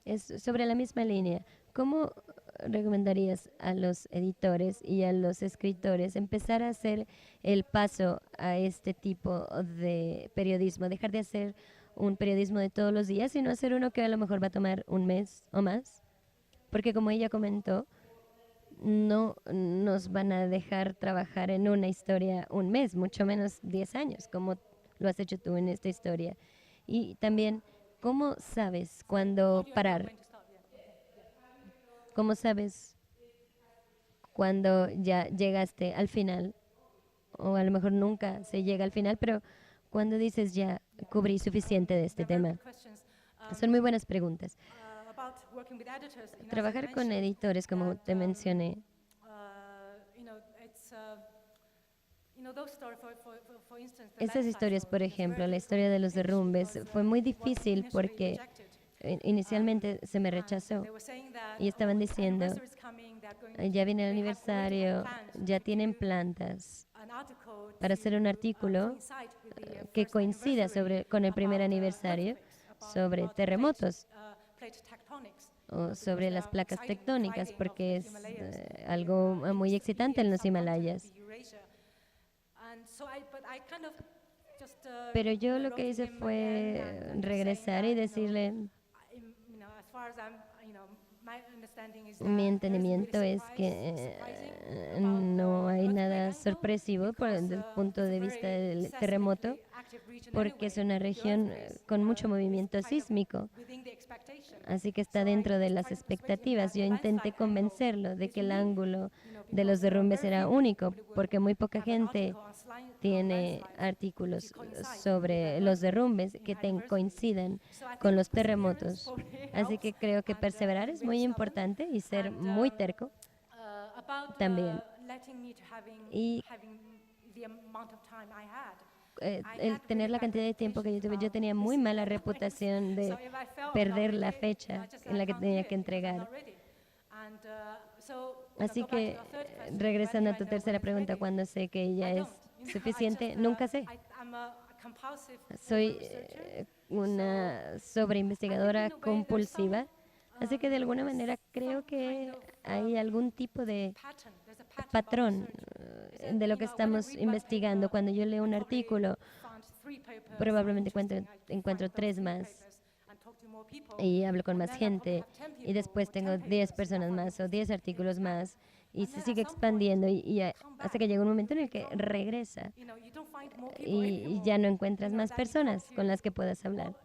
Es sobre la misma línea. ¿Cómo recomendarías a los editores y a los escritores empezar a hacer el paso a este tipo de periodismo? Dejar de hacer un periodismo de todos los días, sino hacer uno que a lo mejor va a tomar un mes o más. Porque como ella comentó, no nos van a dejar trabajar en una historia un mes, mucho menos 10 años, como lo has hecho tú en esta historia. Y también ¿Cómo sabes cuándo parar? When to stop, yeah. ¿Cómo sabes cuando ya llegaste al final? O a lo mejor nunca se llega al final, pero cuando dices ya cubrí suficiente de este They're very tema. good questions. Son muy buenas preguntas. About working with editors, as I Trabajar con mentioned, editores, como that, te mencioné, it's those stories, for instance, the estas landslide historias, story por was ejemplo, very la difficult historia de to los pitch derrumbes, because, fue muy it was difícil initially porque rejected. inicialmente se me And rechazó they were saying that, y estaban the diciendo, anniversary is coming, they're going ya viene el they have already had aniversario, plans ya to tienen do plantas an article para hacer un to, artículo coincide with the, que first coincida anniversary con el primer about, aniversario earthquakes, sobre about terremotos plate tectonics, o sobre las because placas exciting tectónicas, finding of porque the es Himalayas algo in, muy excitante en los subcontinent, Himalayas. the Eurasia. And so but I kind of just, Pero yo lo wrote que to hice him fue again and regresar saying y that, decirle, as far as I'm, my understanding is that mi there entendimiento isn't really es que surprising about no hay earthquake nada angle sorpresivo desde el punto it's a de vista very del seismically terremoto, active region porque es anyway. una The región earthquakes, con mucho is movimiento kind of sísmico, within the expectation. así que está So I dentro de tried las to persuade him expectativas. that Yo the intenté landslide convencerlo de is que el unique, ángulo de because los derrumbes very era few único, people would porque muy poca have an gente article on tiene landslides artículos to coincide with sobre the los earthquake derrumbes que anniversary. coincidan So I con think los perseverance terremotos. probably Así helps, que creo que and, perseverar es being muy stubborn. importante y ser And, muy terco about también. letting me to Y having the amount of time I had. el tener la cantidad de tiempo que yo tuve, yo tenía muy mala reputación de perder la fecha en la que tenía que entregar. Así que, regresando a tu tercera pregunta, ¿cuándo sé que ya es suficiente? Nunca sé. Soy una sobreinvestigadora compulsiva, así que de alguna manera creo que hay algún tipo de patrón de lo que estamos investigando. Cuando yo leo un artículo, probablemente encuentro 3 más y hablo con más gente y después tengo 10 personas más o 10 artículos más y se sigue expandiendo hasta que llega un momento en el que regresa y ya no encuentras más personas con las que puedas hablar.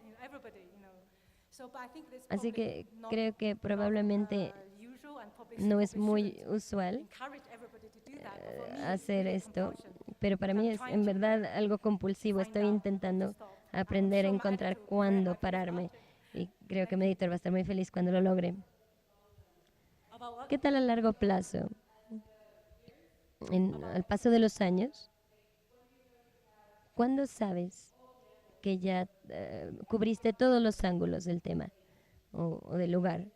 Así que creo que probablemente no es muy usual hacer esto, pero para mí es en verdad algo compulsivo. Estoy intentando aprender a encontrar cuándo pararme y creo que mi editor va a estar muy feliz cuando lo logre. ¿Qué tal a largo plazo? Al paso de los años, ¿cuándo sabes que ya cubriste todos los ángulos del tema o del lugar?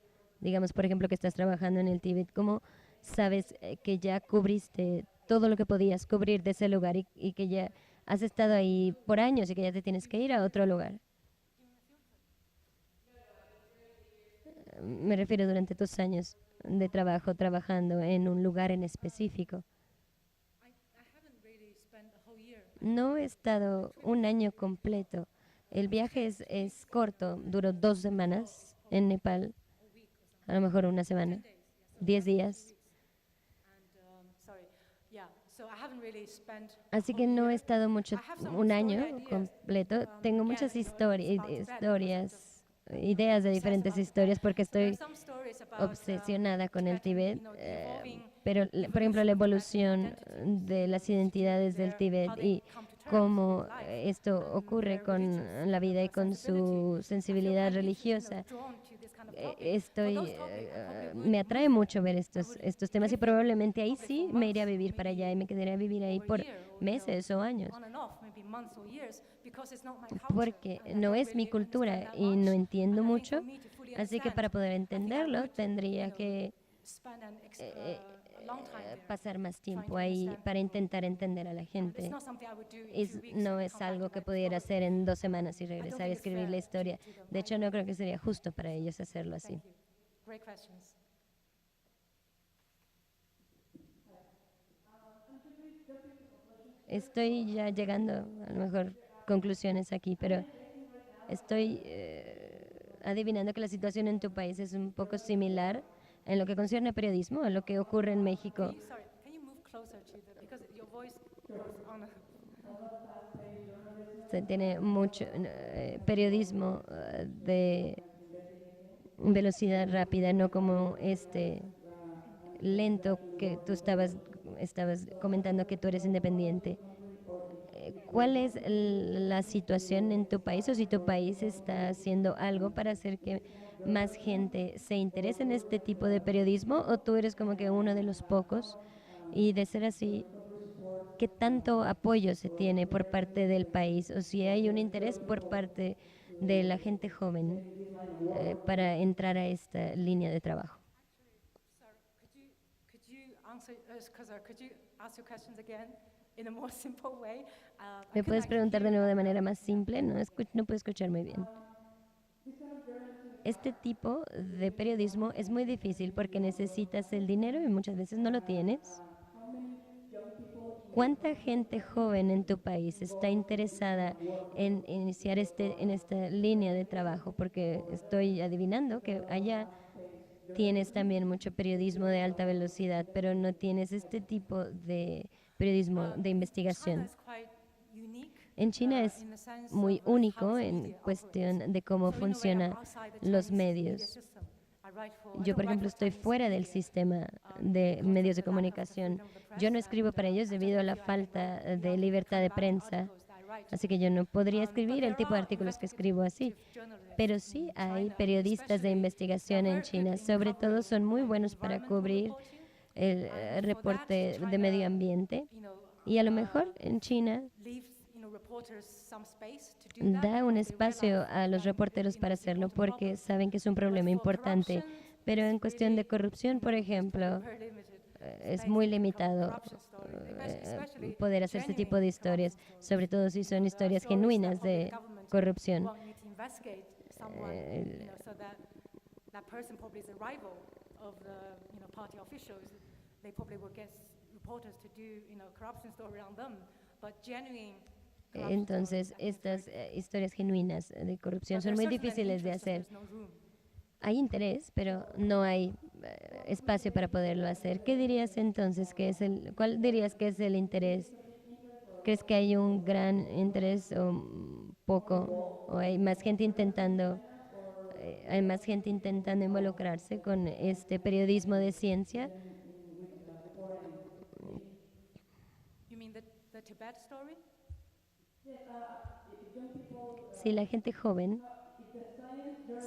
Digamos, por ejemplo, que estás trabajando en el Tíbet, ¿cómo sabes que ya cubriste todo lo que podías cubrir de ese lugar y que ya has estado ahí por años y que ya te tienes que ir a otro lugar? Me refiero durante tus años de trabajo, trabajando en un lugar en específico. No he estado un año completo. El viaje es corto, duró 2 semanas en Nepal, a lo mejor una semana, 10 días. Así que no he estado un año completo. Tengo muchas historias, ideas de diferentes historias porque estoy obsesionada con el Tíbet, pero por ejemplo la evolución de las identidades del Tíbet y cómo esto ocurre con la vida y con su sensibilidad religiosa. Me atrae mucho ver estos temas y probablemente ahí sí me iré a vivir para allá y me quedaré a vivir ahí por meses o años, porque no es mi cultura y no entiendo mucho, así que para poder entenderlo tendría que pasar más tiempo ahí para intentar entender a la gente. No es algo que pudiera hacer en 2 semanas y regresar y escribir la historia. De hecho, no creo que sería justo para ellos hacerlo así. Estoy ya llegando a lo mejor conclusiones aquí, pero estoy adivinando que la situación en tu país es un poco similar en lo que concierne a periodismo, a lo que ocurre en México. tiene mucho periodismo de velocidad rápida, no como este lento que tú estabas comentando que tú eres independiente. ¿Cuál es la situación en tu país o si tu país está haciendo algo para hacer que más gente se interese en este tipo de periodismo o tú eres como que uno de los pocos? Y de ser así, ¿qué tanto apoyo se tiene por parte del país o si hay un interés por parte de la gente joven para entrar a esta línea de trabajo? Sir, could you answer, could you ask your questions again in a more simple way? I ¿Me couldn't puedes actually preguntar hear de nuevo you de that manera well. más simple? No puedo escuchar muy bien. Este tipo de periodismo es muy difícil porque necesitas el dinero y muchas veces no lo tienes. ¿Cuánta gente joven en tu país está interesada en iniciar en esta línea de trabajo? Porque estoy adivinando que allá tienes también mucho periodismo de alta velocidad, pero no tienes este tipo de periodismo de China investigación. is quite unique En China es in the sense muy of how único its en media cuestión de cómo operates. So in a way, I'm funcionan outside the los Chinese media medios. system. I write for, I Yo, por don't write ejemplo, for estoy Chinese fuera del media, sistema because de of medios de the lack of the comunicación. freedom of the press Yo no and, escribo para ellos I don't debido a feel la I can falta write de beyond libertad de kind of prensa, articles that I write. así que yo no podría But escribir el there tipo de are artículos que escribo así. journalists Pero sí in hay China, and periodistas de especially investigación they are en very China, good in sobre todo covering, son muy like, buenos para environmental cubrir reporting. el And for that, reporte de China, medio ambiente. you know, Y a lo mejor en China leaves, reporters some space to do that da un because they espacio realize a los that, reporteros para it's an hacerlo important porque problem. saben que es un problema But for importante. corruption, Pero en it's cuestión de really, corrupción, por there's ejemplo, very limited es space muy to cover limitado corruption stories, especially poder hacer este tipo de genuine historias, corruption stories. sobre todo si son There are historias stories that genuinas probably the de government corrupción. won't need to investigate someone, so that person probably is a rival of the, party officials. They probably will get reporters to do, corruption story on them, but genuine corruption Entonces, stories, I think it's estas very historias genuinas de corrupción But son there's muy certainly an difíciles de interest and hacer. there's no room. Hay interés, pero no hay espacio para poderlo hacer. ¿Qué dirías entonces que es cuál dirías que es el interés? ¿Crees que hay un gran interés o poco? ¿O hay más gente intentando involucrarse con este periodismo de ciencia? You mean the Tibet story? Si la gente joven,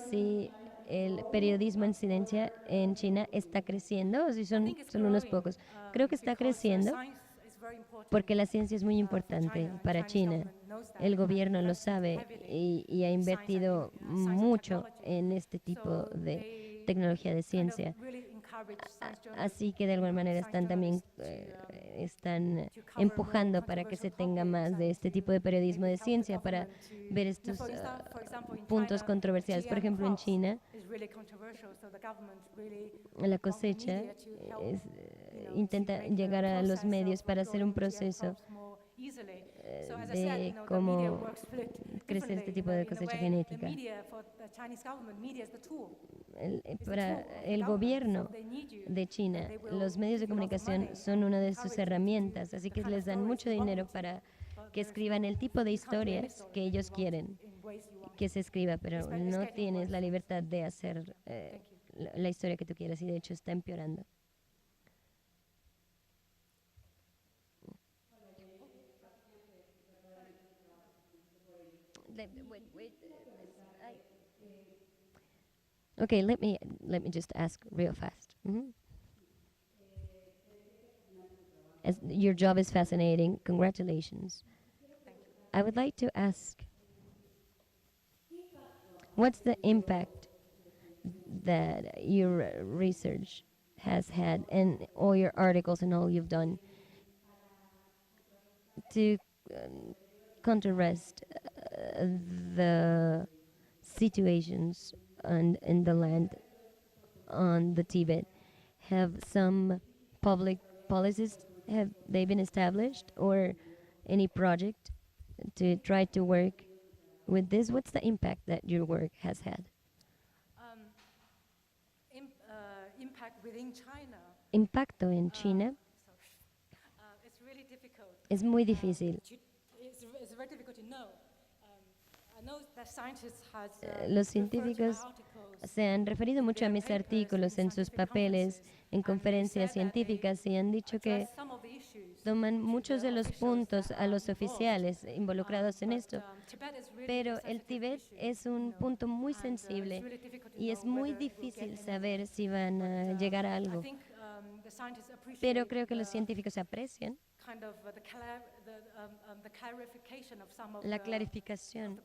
si el periodismo en ciencia en China está creciendo o si I son think it's solo unos growing, pocos. Creo que está because, creciendo science is very important, porque la ciencia es muy for importante China, and para Chinese China. government knows that, El and gobierno lo invested sabe heavily y ha in invertido science and mucho technology. en este tipo So de they tecnología de kind of ciencia. really encourage science journalists, Así que de alguna manera science están también journalists están to cover empujando more para que se controversial tenga topics más de and este to tipo de periodismo maybe de help the ciencia para government to- ver No, estos for example, in puntos China, controversiales. Por GM ejemplo, en crops China, is really controversial, so the government really la want the cosecha media to help, es, to intenta make the llegar a los process medios of para hacer un growing GM proceso crops more easily. So as I de said, the media cómo works split crecer este differently, tipo de in a cosecha way, genética. The media for the Chinese government, media is the tool. Para el gobierno de China, los medios de comunicación son una de sus herramientas, así que les dan mucho dinero para que escriban el tipo de historias que ellos quieren que se escriba, pero no tienes la libertad de hacer la historia que tú quieras y de hecho está empeorando. Okay, let me just ask real fast. As your job is fascinating, congratulations. I would like to ask, what's the impact that your research has had and all your articles and all you've done to contrast the situations in the land on the Tibet? Have some public policies, have they been established, or any project to try to work with this? What's the impact that your work has had? Impact within China, Impacto en China it's really difficult. es muy difícil. It's very difficult to know. Los científicos se han referido mucho a mis artículos en sus papeles, en conferencias científicas, y han dicho que toman muchos de los puntos a los oficiales involucrados en esto, pero el Tíbet es un punto muy sensible y es muy difícil saber si van a llegar a algo. Pero creo que los científicos aprecian la clarificación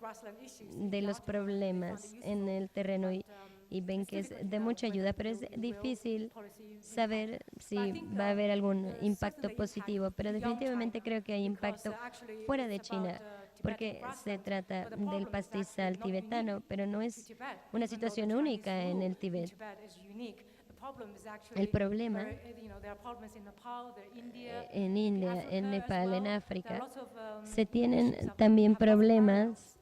de los problemas en el terreno y ven que es de mucha ayuda, pero es difícil saber si va a haber algún impacto positivo, pero definitivamente creo que hay impacto fuera de China, porque se trata del pastizal tibetano, pero no es una situación única en el Tíbet. El problema en India, en Nepal, en África, se tienen también problemas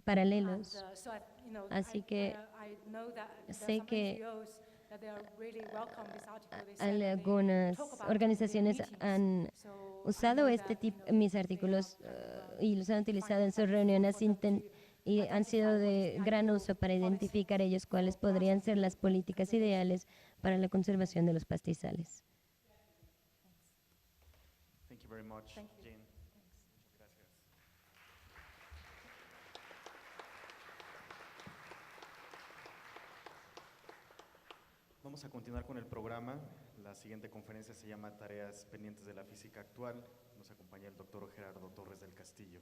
paralelos. Así que sé que algunas organizaciones han usado mis artículos y los han utilizado en sus reuniones y han sido de gran uso para identificar ellos cuáles podrían ser las políticas ideales para la conservación de los pastizales. Thank you very much, Jean. Muchas gracias. Vamos a continuar con el programa. La siguiente conferencia se llama Tareas pendientes de la física actual. Nos acompaña el doctor Gerardo Torres del Castillo.